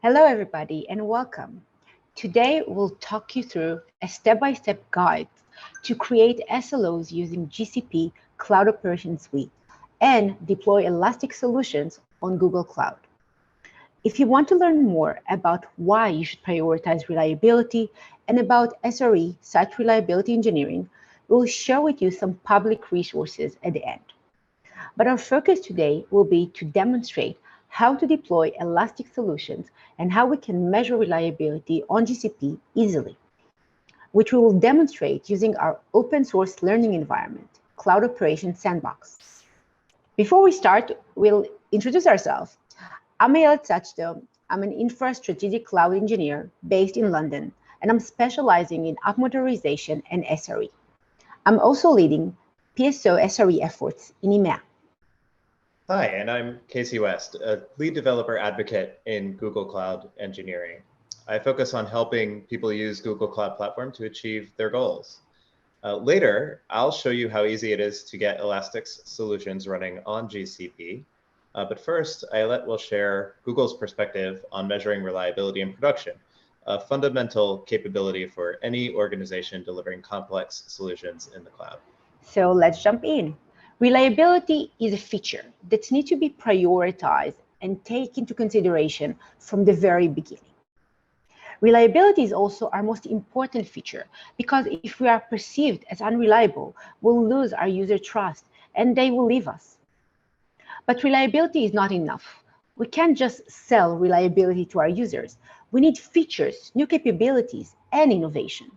Hello, everybody, and welcome. Today, we'll talk you through a step-by-step guide to create SLOs using GCP Cloud Operations Suite and deploy Elastic solutions on Google Cloud. If you want to learn more about why you should prioritize reliability and about SRE, Site Reliability Engineering, we'll share with you some public resources at the end. But our focus today will be to demonstrate how to deploy Elastic solutions and how we can measure reliability on GCP easily, which we will demonstrate using our open source learning environment, Cloud Operations Sandbox. Before we start, we'll introduce ourselves. I'm Ayelet Sachto. I'm an infra strategic cloud engineer based in London, and I'm specializing in app modernization and SRE. I'm also leading PSO SRE efforts in EMEA. Hi, and I'm Casey West, a lead developer advocate in Google Cloud Engineering. I focus on helping people use Google Cloud Platform to achieve their goals. Later, I'll show you how easy it is to get Elastic's solutions running on GCP. But first, Ayelet will share Google's perspective on measuring reliability in production, a fundamental capability for any organization delivering complex solutions in the cloud. So let's jump in. Reliability is a feature that needs to be prioritized and taken into consideration from the very beginning. Reliability is also our most important feature because if we are perceived as unreliable, we'll lose our user trust and they will leave us. But reliability is not enough. We can't just sell reliability to our users. We need features, new capabilities, and innovation.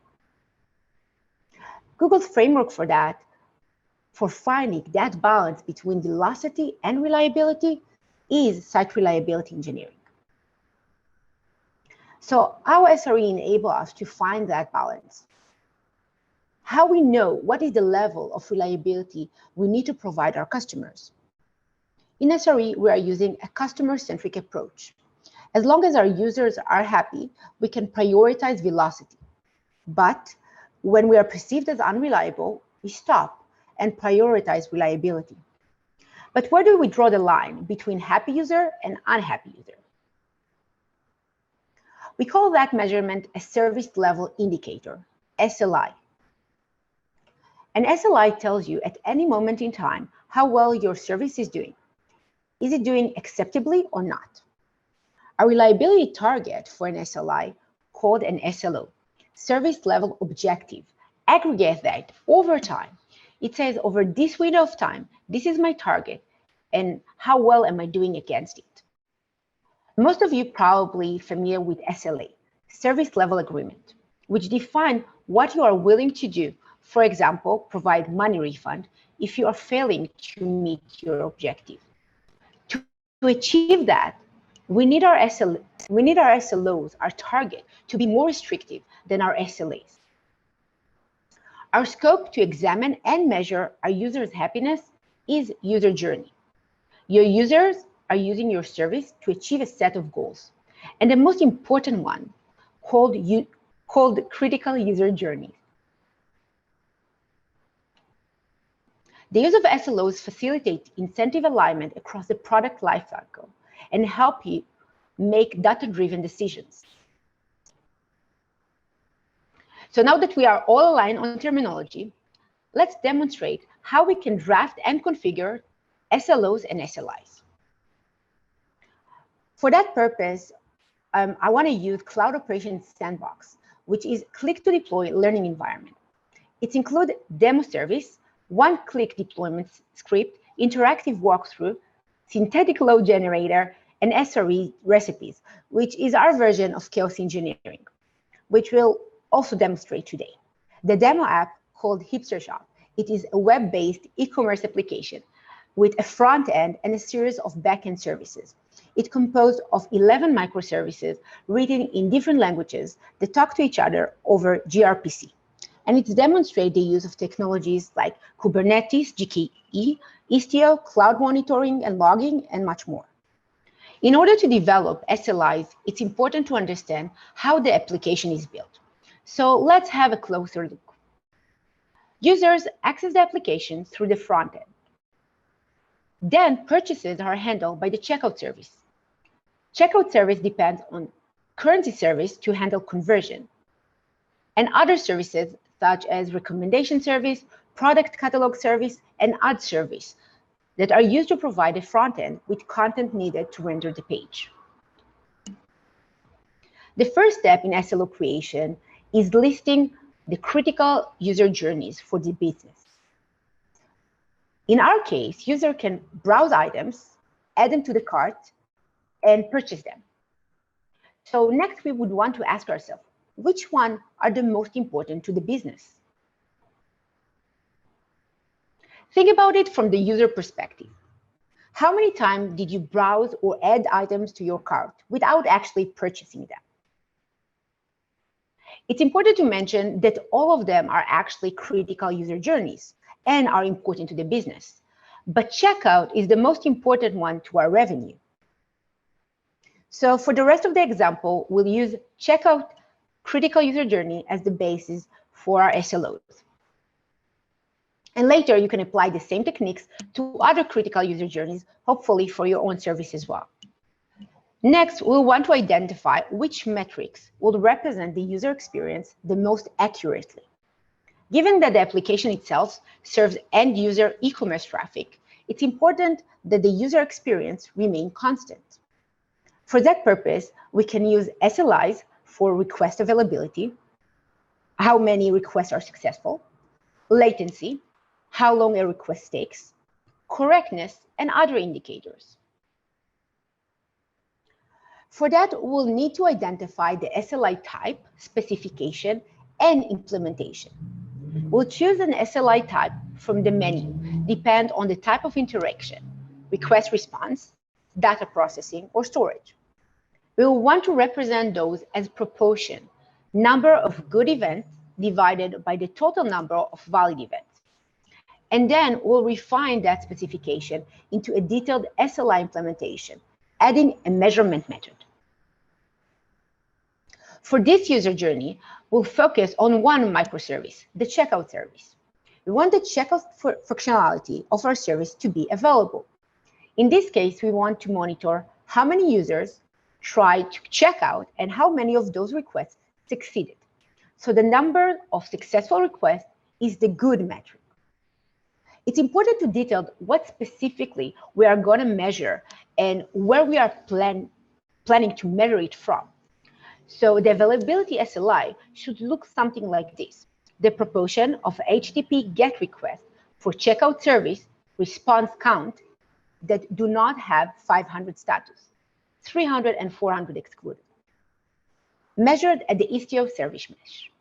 Google's framework for finding that balance between velocity and reliability is site reliability engineering. So how SRE enable us to find that balance? How we know what is the level of reliability we need to provide our customers? In SRE, we are using a customer-centric approach. As long as our users are happy, we can prioritize velocity. But when we are perceived as unreliable, we stop and prioritize reliability. But where do we draw the line between happy user and unhappy user? We call that measurement a service level indicator, SLI. An SLI tells you at any moment in time how well your service is doing. Is it doing acceptably or not? A reliability target for an SLI, called an SLO, service level objective, aggregates that over time. It says over this window of time, this is my target, and how well am I doing against it? Most of you probably familiar with SLA, Service Level Agreement, which define what you are willing to do. For example, provide money refund if you are failing to meet your objective. To achieve that, we need our SLOs, our target, to be more restrictive than our SLAs. Our scope to examine and measure our users' happiness is user journey. Your users are using your service to achieve a set of goals. And the most important one, called critical user journey. The use of SLOs facilitate incentive alignment across the product lifecycle and help you make data-driven decisions. So now that we are all aligned on terminology, let's demonstrate how we can draft and configure SLOs and SLIs. For that purpose, I want to use Cloud Operations Sandbox, which is click-to-deploy learning environment. It includes demo service, one-click deployment script, interactive walkthrough, synthetic load generator, and SRE recipes, which is our version of chaos engineering, which we'll also demonstrate today. The demo app called Hipster Shop. It is a web-based e-commerce application with a front end and a series of back-end services. It's composed of 11 microservices written in different languages that talk to each other over gRPC. And it demonstrates the use of technologies like Kubernetes, GKE, Istio, cloud monitoring and logging, and much more. In order to develop SLIs, it's important to understand how the application is built. So let's have a closer look. Users access the application through the front end. Then purchases are handled by the checkout service. Checkout service depends on currency service to handle conversion, and other services such as recommendation service, product catalog service, and ad service that are used to provide a front end with content needed to render the page. The first step in SLO creation is listing the critical user journeys for the business. In our case, user can browse items, add them to the cart, and purchase them. So next, we would want to ask ourselves, which one are the most important to the business? Think about it from the user perspective. How many times did you browse or add items to your cart without actually purchasing them? It's important to mention that all of them are actually critical user journeys and are important to the business. But checkout is the most important one to our revenue. So for the rest of the example, we'll use checkout critical user journey as the basis for our SLOs. And later, you can apply the same techniques to other critical user journeys, hopefully for your own service as well. Next, we'll want to identify which metrics will represent the user experience the most accurately. Given that the application itself serves end user e-commerce traffic, it's important that the user experience remain constant. For that purpose, we can use SLIs for request availability, how many requests are successful, latency, how long a request takes, correctness, and other indicators. For that, we'll need to identify the SLI type, specification, and implementation. We'll choose an SLI type from the menu, depend on the type of interaction, request response, data processing, or storage. We will want to represent those as proportion, number of good events divided by the total number of valid events. And then we'll refine that specification into a detailed SLI implementation, adding a measurement method. For this user journey, we'll focus on one microservice, the checkout service. We want the checkout functionality of our service to be available. In this case, we want to monitor how many users tried to check out and how many of those requests succeeded. So the number of successful requests is the good metric. It's important to detail what specifically we are going to measure and where we are planning to measure it from. So the availability SLI should look something like this. The proportion of HTTP GET requests for checkout service response count that do not have 500 status, 300 and 400 excluded, measured at the Istio service mesh.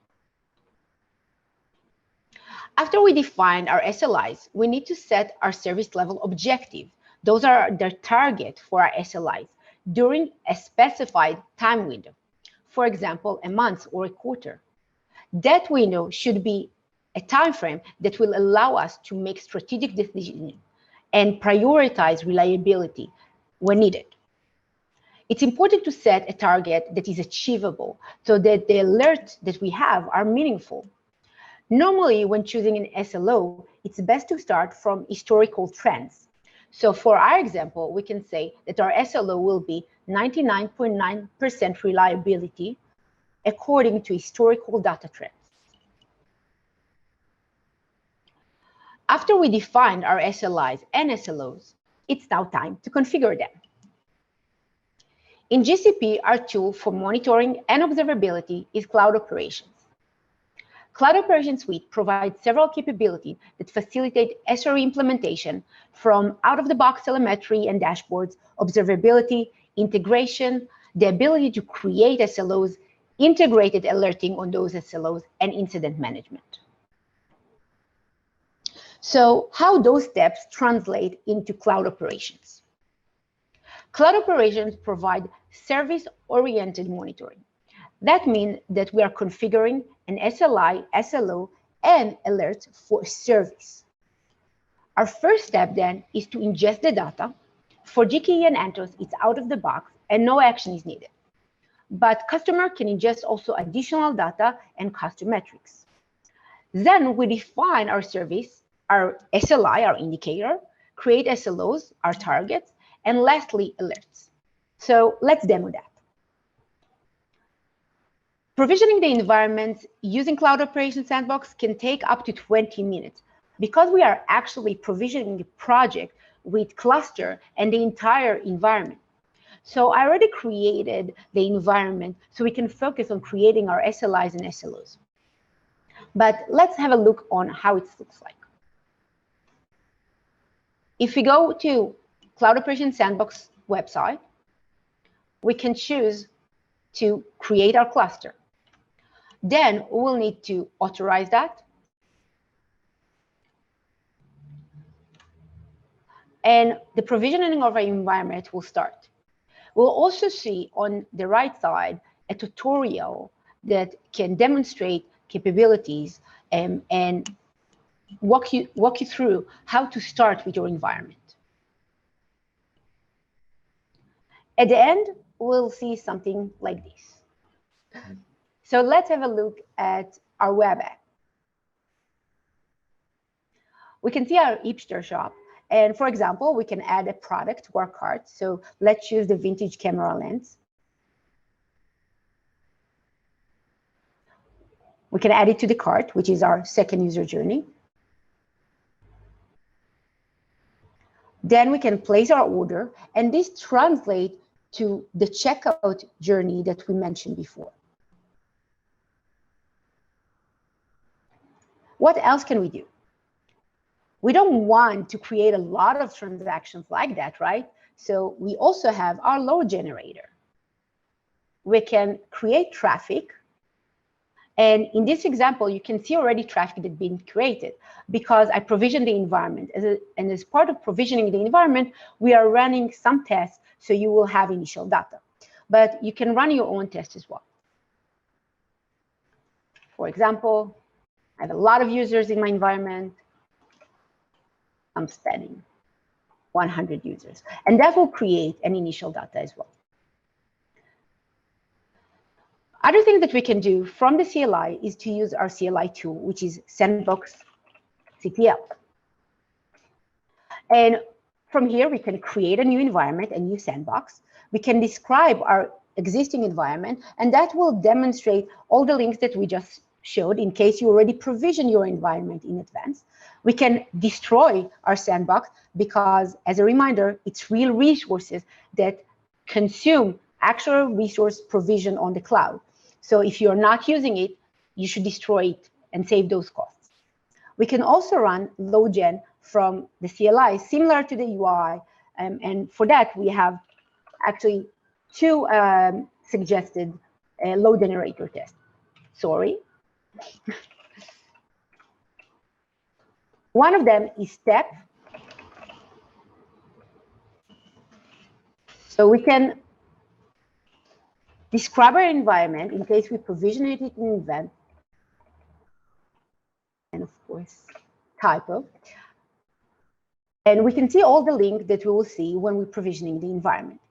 After we define our SLIs, we need to set our service level objective. Those are the target for our SLIs during a specified time window. For example, a month or a quarter. That window should be a time frame that will allow us to make strategic decisions and prioritize reliability when needed. It's important to set a target that is achievable so that the alerts that we have are meaningful. Normally, when choosing an SLO, it's best to start from historical trends. So for our example, we can say that our SLO will be 99.9% reliability according to historical data trends. After we defined our SLIs and SLOs, it's now time to configure them. In GCP, our tool for monitoring and observability is Cloud Operations. Cloud Operations Suite provides several capabilities that facilitate SRE implementation from out-of-the-box telemetry and dashboards, observability, integration, the ability to create SLOs, integrated alerting on those SLOs, and incident management. So how those steps translate into Cloud Operations? Cloud Operations provide service-oriented monitoring. That means that we are configuring an SLI, SLO, and alerts for service. Our first step then is to ingest the data. For GKE and Anthos, it's out of the box and no action is needed. But customer can ingest also additional data and custom metrics. Then we define our service, our SLI, our indicator, create SLOs, our targets, and lastly, alerts. So let's demo that. Provisioning the environment using Cloud Operations Sandbox can take up to 20 minutes because we are actually provisioning the project with cluster and the entire environment. So I already created the environment so we can focus on creating our SLIs and SLOs. But let's have a look on how it looks like. If we go to Cloud Operations Sandbox website, we can choose to create our cluster. Then we'll need to authorize that. And the provisioning of our environment will start. We'll also see on the right side a tutorial that can demonstrate capabilities and walk you through how to start with your environment. At the end, we'll see something like this. So let's have a look at our web app. We can see our hipster shop. And for example, we can add a product to our cart. So let's choose the vintage camera lens. We can add it to the cart, which is our second user journey. Then we can place our order, and this translates to the checkout journey that we mentioned before. What else can we do? We don't want to create a lot of transactions like that, right? So we also have our load generator. We can create traffic. And in this example, you can see already traffic that's been created because I provisioned the environment. And as part of provisioning the environment, we are running some tests, so you will have initial data. But you can run your own tests as well. For example, I have a lot of users in my environment. I'm spending 100 users. And that will create an initial data as well. Other thing that we can do from the CLI is to use our CLI tool, which is Sandbox CTL. And from here, we can create a new environment, a new sandbox. We can describe our existing environment, and that will demonstrate all the links that we just showed in case you already provision your environment in advance. We can destroy our sandbox because, as a reminder, it's real resources that consume actual resource provision on the cloud. So if you're not using it, you should destroy it and save those costs. We can also run load gen from the CLI, similar to the UI. And for that, we have actually two suggested load generator tests. Sorry. One of them is step. So we can describe our environment in case we provision it in an event. And of course, typo. And we can see all the links that we will see when we're provisioning the environment.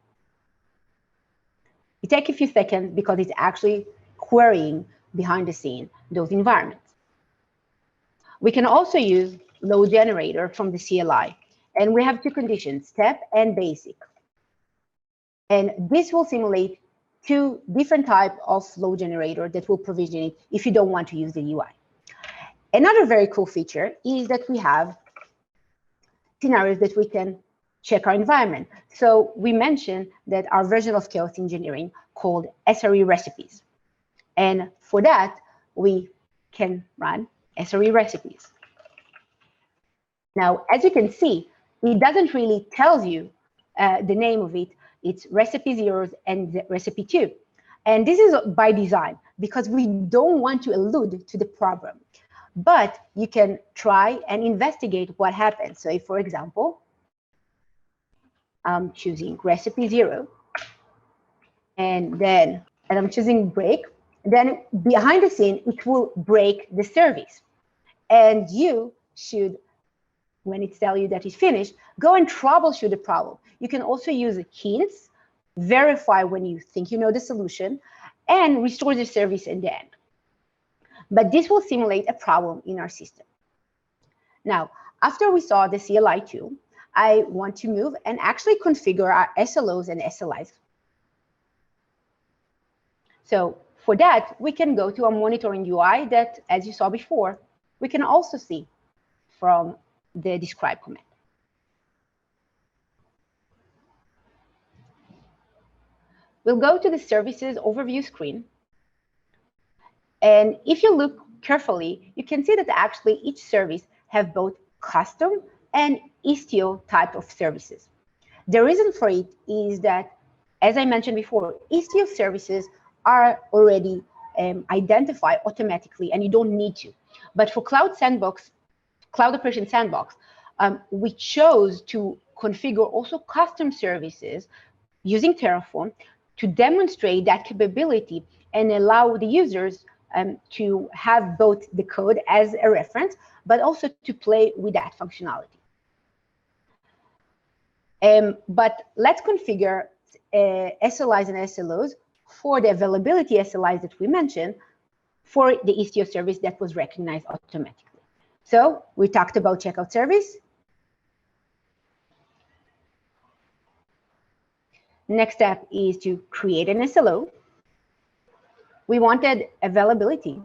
It takes a few seconds because it's actually querying behind the scene those environments. We can also use load generator from the CLI. And we have two conditions, step and basic. And this will simulate two different types of load generator that will provision it if you don't want to use the UI. Another very cool feature is that we have scenarios that we can check our environment. So we mentioned that our version of chaos engineering called SRE recipes. And for that, we can run SRE recipes. Now, as you can see, it doesn't really tell you the name of it. It's recipe 0 and recipe 2. And this is by design because we don't want to allude to the problem. But you can try and investigate what happens. So if, for example, I'm choosing recipe 0, and I'm choosing break, then behind the scene, it will break the service. And you should, when it tells you that it's finished, go and troubleshoot the problem. You can also use hints, verify when you think you know the solution, and restore the service in the end. But this will simulate a problem in our system. Now, after we saw the CLI tool, I want to move and actually configure our SLOs and SLIs. So For that, we can go to a monitoring UI that, as you saw before, we can also see from the describe command. We'll go to the services overview screen. And if you look carefully, you can see that actually each service have both custom and Istio type of services. The reason for it is that, as I mentioned before, Istio services are already identified automatically and you don't need to. But for Cloud Sandbox, Cloud Operation Sandbox, we chose to configure also custom services using Terraform to demonstrate that capability and allow the users to have both the code as a reference, but also to play with that functionality. But let's configure SLIs and SLOs for the availability SLIs that we mentioned for the Istio service that was recognized automatically. So we talked about checkout service. Next step is to create an SLO. We wanted availability.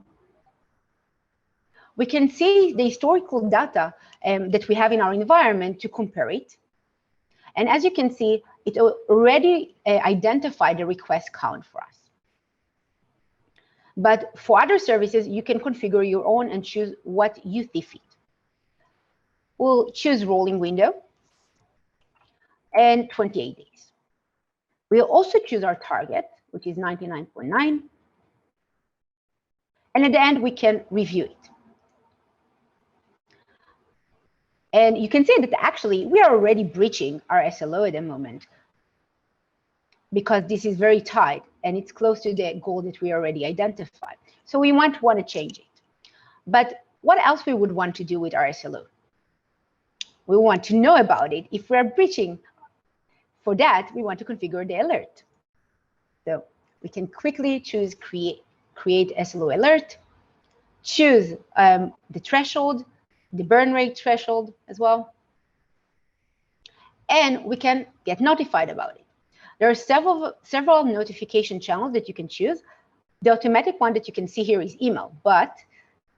We can see the historical data that we have in our environment to compare it. And as you can see, it already identified the request count for us. But for other services, you can configure your own and choose what you see fit. We'll choose rolling window and 28 days. We'll also choose our target, which is 99.9. And at the end, we can review it. And you can see that actually we are already breaching our SLO at the moment because this is very tight and it's close to the goal that we already identified. So we might want to change it. But what else we would want to do with our SLO? We want to know about it. If we're breaching, for that, we want to configure the alert. So we can quickly choose create SLO alert, choose the threshold, the burn rate threshold as well. And we can get notified about it. There are several notification channels that you can choose. The automatic one that you can see here is email, but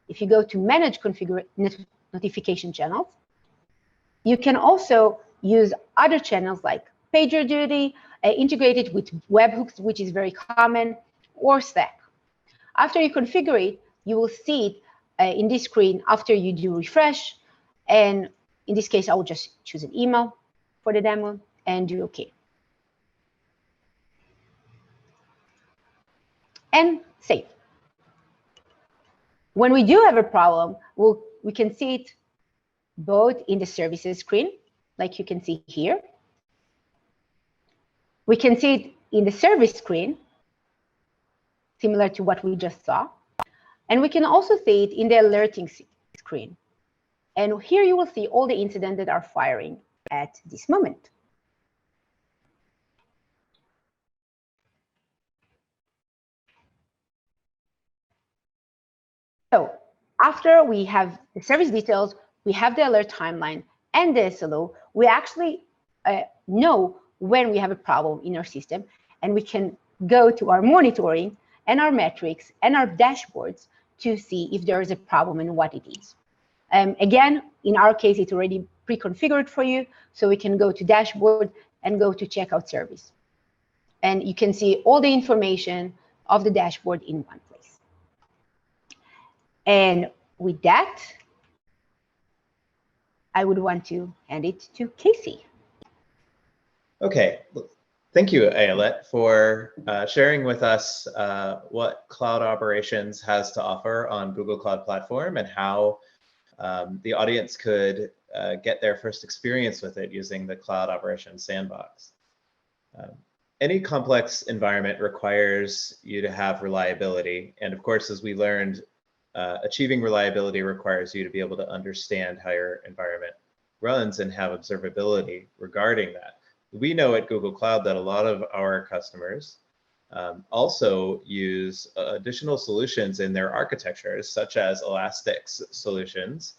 if you go to manage notification channels, you can also use other channels like PagerDuty, integrated with webhooks, which is very common, or Slack. After you configure it, you will see it in this screen after you do refresh. And in this case, I will just choose an email for the demo and do OK. And save. When we do have a problem, we can see it both in the services screen, like you can see here. We can see it in the service screen, similar to what we just saw. And we can also see it in the alerting screen. And here you will see all the incidents that are firing at this moment. So after we have the service details, we have the alert timeline and the SLO, we actually know when we have a problem in our system, and we can go to our monitoring and our metrics and our dashboards to see if there is a problem and what it is. Again, in our case, it's already pre-configured for you, so we can go to dashboard and go to checkout service. And you can see all the information of the dashboard in one place. And with that, I would want to hand it to Casey. Okay, thank you, Ayelet, for sharing with us what Cloud Operations has to offer on Google Cloud Platform and how the audience could get their first experience with it using the Cloud Operations Sandbox. Any complex environment requires you to have reliability. And of course, as we learned, achieving reliability requires you to be able to understand how your environment runs and have observability regarding that. We know at Google Cloud that a lot of our customers also use additional solutions in their architectures, such as Elastic solutions.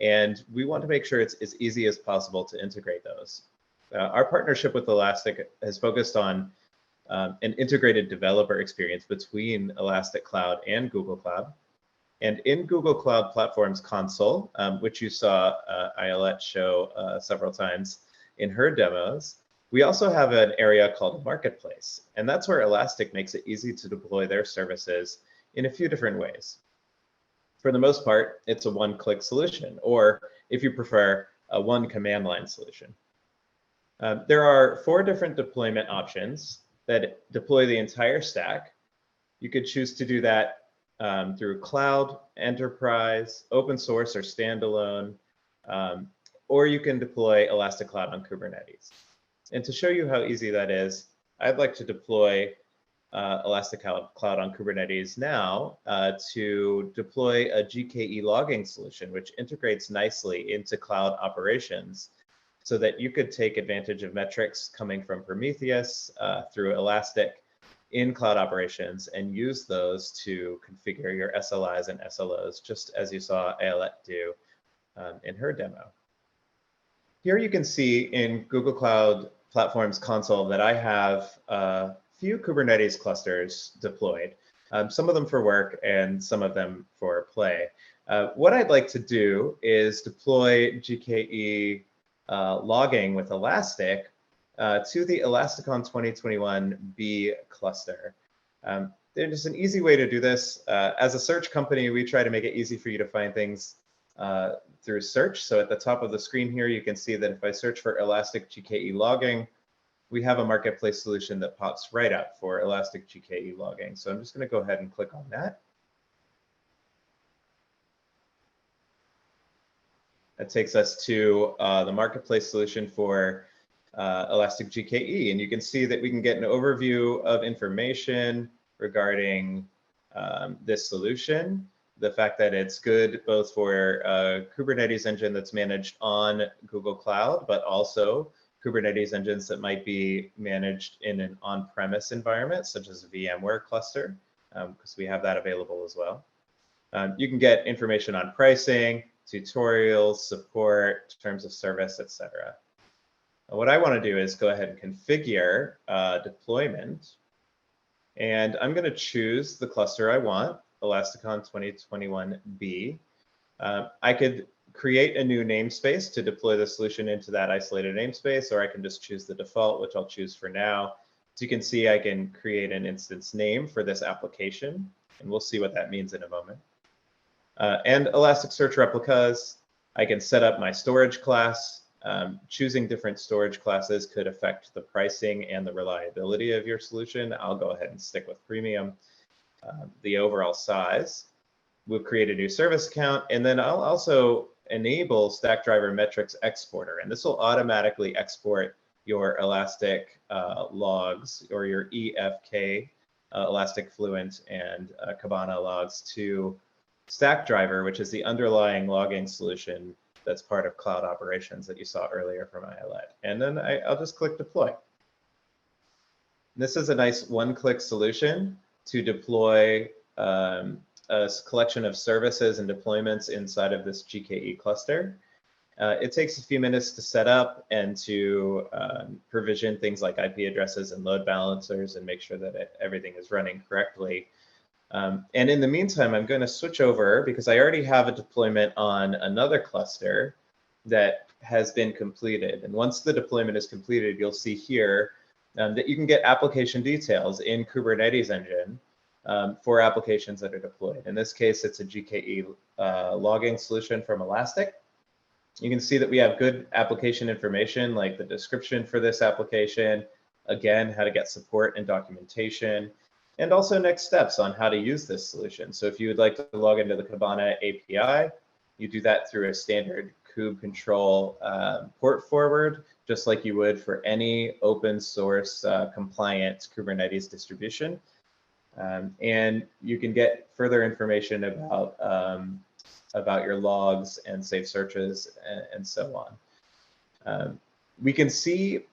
And we want to make sure it's as easy as possible to integrate those. Our partnership with Elastic has focused on an integrated developer experience between Elastic Cloud and Google Cloud. And in Google Cloud Platform's console, which you saw Ayelet show several times in her demos, we also have an area called Marketplace. And that's where Elastic makes it easy to deploy their services in a few different ways. For the most part, it's a one-click solution, or if you prefer, a one command line solution. There are 4 different deployment options that deploy the entire stack. You could choose to do that through cloud, enterprise, open source, or standalone, or you can deploy Elastic Cloud on Kubernetes. And to show you how easy that is, I'd like to deploy Elastic Cloud on Kubernetes now to deploy a GKE logging solution, which integrates nicely into cloud operations so that you could take advantage of metrics coming from Prometheus through Elastic in cloud operations and use those to configure your SLIs and SLOs, just as you saw Ayelet do in her demo. Here you can see in Google Cloud Platform's console that I have a few Kubernetes clusters deployed, some of them for work and some of them for play. What I'd like to do is deploy GKE logging with Elastic to the Elasticon 2021B cluster. There's an easy way to do this. As a search company, we try to make it easy for you to find things through search. So at the top of the screen here, you can see that if I search for Elastic GKE logging, we have a marketplace solution that pops right up for Elastic GKE logging. So I'm just going to go ahead and click on that. That takes us to the marketplace solution for Elastic GKE. And you can see that we can get an overview of information regarding this solution, the fact that it's good both for a Kubernetes engine that's managed on Google Cloud, but also Kubernetes engines that might be managed in an on-premise environment, such as a VMware cluster, because we have that available as well. You can get information on pricing, tutorials, support, terms of service, etc. What I want to do is go ahead and configure deployment. And I'm going to choose the cluster I want, Elasticon 2021B. I could create a new namespace to deploy the solution into that isolated namespace, or I can just choose the default, which I'll choose for now. So you can see I can create an instance name for this application, and we'll see what that means in a moment. And Elasticsearch replicas, I can set up my storage class. Choosing different storage classes could affect the pricing and the reliability of your solution. I'll go ahead and stick with premium. The overall size. We'll create a new service account, and then I'll also enable Stackdriver Metrics Exporter, and this will automatically export your Elastic logs or your EFK, Elastic Fluent and Kibana logs to Stackdriver, which is the underlying logging solution that's part of cloud operations that you saw earlier from Ayelet. And then I'll just click deploy. This is a nice one-click solution to deploy a collection of services and deployments inside of this GKE cluster. It takes a few minutes to set up and to provision things like IP addresses and load balancers and make sure that everything is running correctly. And in the meantime, I'm going to switch over because I already have a deployment on another cluster that has been completed. And once the deployment is completed, you'll see here that you can get application details in Kubernetes engine for applications that are deployed. In this case, it's a GKE logging solution from Elastic. You can see that we have good application information like the description for this application, again, how to get support and documentation, and also next steps on how to use this solution. So if you would like to log into the Kibana API, you do that through a standard kube control port forward, just like you would for any open source compliant Kubernetes distribution. And you can get further information about your logs and safe searches and so on. We can see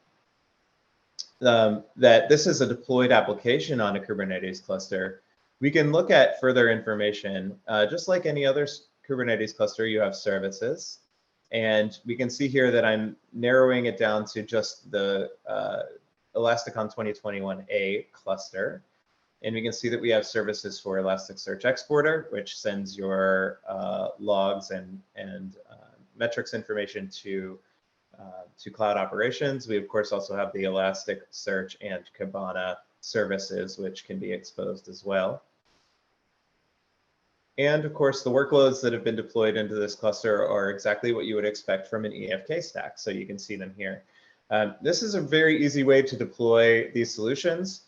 that this is a deployed application on a Kubernetes cluster. We can look at further information. Just like any other Kubernetes cluster, you have services. And we can see here that I'm narrowing it down to just the Elasticon 2021A cluster. And we can see that we have services for Elasticsearch Exporter, which sends your logs and metrics information to cloud operations. We, of course, also have the Elasticsearch and Kibana services, which can be exposed as well. And of course, the workloads that have been deployed into this cluster are exactly what you would expect from an EFK stack. So you can see them here. This is a very easy way to deploy these solutions.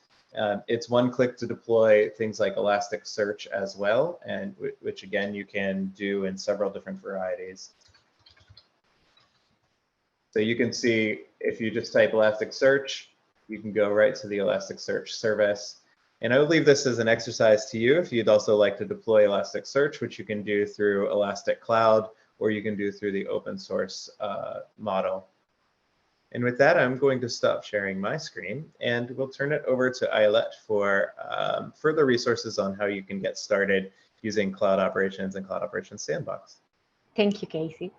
It's one click to deploy things like Elasticsearch as well, and which again, you can do in several different varieties. So you can see if you just type Elasticsearch, you can go right to the Elasticsearch service. And I would leave this as an exercise to you if you'd also like to deploy Elasticsearch, which you can do through Elastic Cloud, or you can do through the open source model. And with that, I'm going to stop sharing my screen, and we'll turn it over to Ayelet for further resources on how you can get started using Cloud Operations and Cloud Operations Sandbox. Thank you, Casey.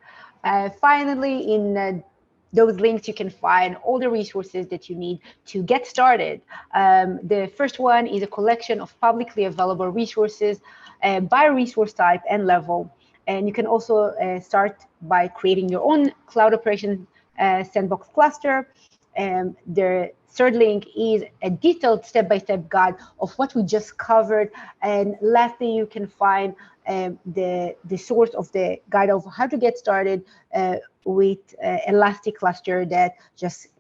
Finally, in those links, you can find all the resources that you need to get started. The first one is a collection of publicly available resources by resource type and level. And you can also start by creating your own Cloud Operations Sandbox cluster. The third link is a detailed step-by-step guide of what we just covered. And lastly, you can find the source of the guide of how to get started with Elastic Cluster that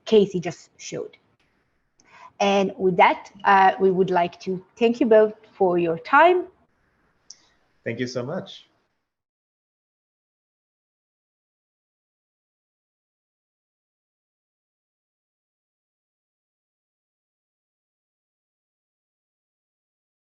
Casey just showed. And with that, we would like to thank you both for your time. Thank you so much.